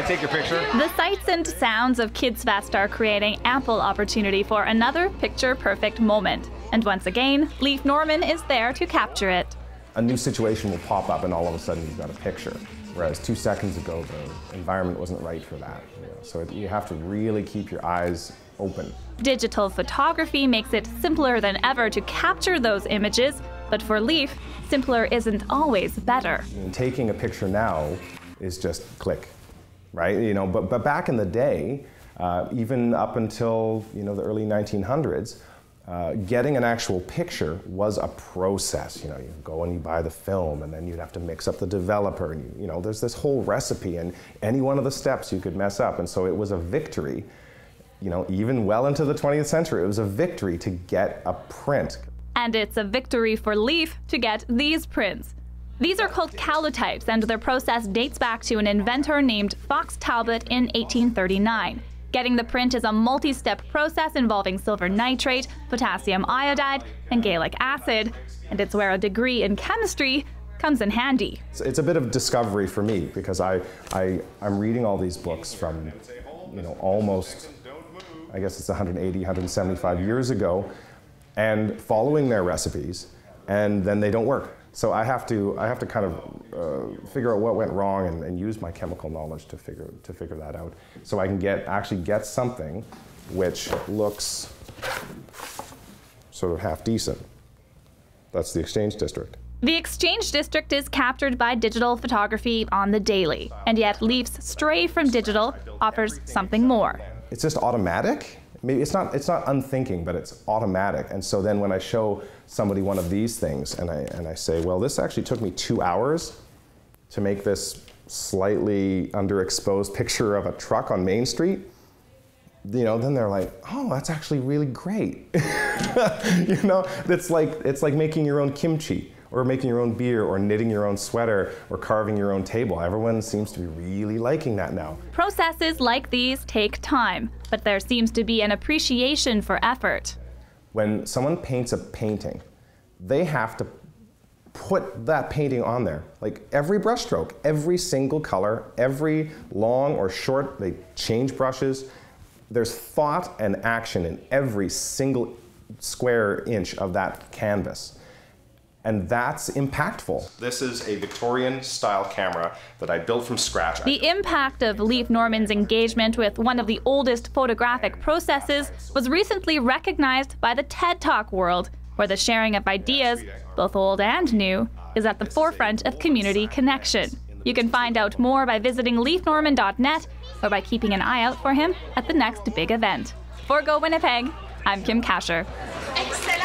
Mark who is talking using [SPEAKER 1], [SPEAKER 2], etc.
[SPEAKER 1] take your picture?
[SPEAKER 2] The sights and sounds of Kids Fest are creating ample opportunity for another picture-perfect moment. And once again, Leif Norman is there to capture it.
[SPEAKER 3] A new situation will pop up and all of a sudden you've got a picture. Whereas 2 seconds ago, the environment wasn't right for that. So you have to really keep your eyes open.
[SPEAKER 2] Digital photography makes it simpler than ever to capture those images, but for Leif, simpler isn't always better.
[SPEAKER 3] Taking a picture now is just click, right? But back in the day, even up until the early 1900s, getting an actual picture was a process. You go and you buy the film, and then you'd have to mix up the developer, and there's this whole recipe, and any one of the steps you could mess up, and so it was a victory. Even well into the 20th century, it was a victory to get a print.
[SPEAKER 2] And it's a victory for Leif to get these prints. These are called calotypes, and their process dates back to an inventor named Fox Talbot in 1839. Getting the print is a multi-step process involving silver nitrate, potassium iodide, and gallic acid, and it's where a degree in chemistry comes in handy.
[SPEAKER 3] It's a bit of discovery for me because I'm reading all these books from, almost, I guess it's 180, 175 years ago, and following their recipes, and then they don't work. So I have to kind of figure out what went wrong and use my chemical knowledge to figure that out. So I can actually get something which looks sort of half decent. That's the Exchange District.
[SPEAKER 2] The Exchange District is captured by digital photography on the daily, and yet Leif's stray from digital offers something more.
[SPEAKER 3] It's just automatic. Maybe it's not unthinking, but it's automatic. And so then when I show somebody one of these things and I say, well, this actually took me 2 hours to make this slightly underexposed picture of a truck on Main Street, then they're like, oh, that's actually really great. It's like making your own kimchi, or making your own beer, or knitting your own sweater, or carving your own table. Everyone seems to be really liking that now.
[SPEAKER 2] Processes like these take time, but there seems to be an appreciation for effort.
[SPEAKER 3] When someone paints a painting, they have to put that painting on there. Like every brushstroke, every single color, every long or short, they change brushes. There's thought and action in every single square inch of that canvas. And that's impactful. This is a Victorian-style camera that I built from scratch.
[SPEAKER 2] The impact of Leif Norman's engagement with one of the oldest photographic processes was recently recognized by the TED Talk world, where the sharing of ideas, both old and new, is at the forefront of community connection. You can find out more by visiting leifnorman.net or by keeping an eye out for him at the next big event. For Go Winnipeg, I'm Kim Kasher.
[SPEAKER 4] Excellent.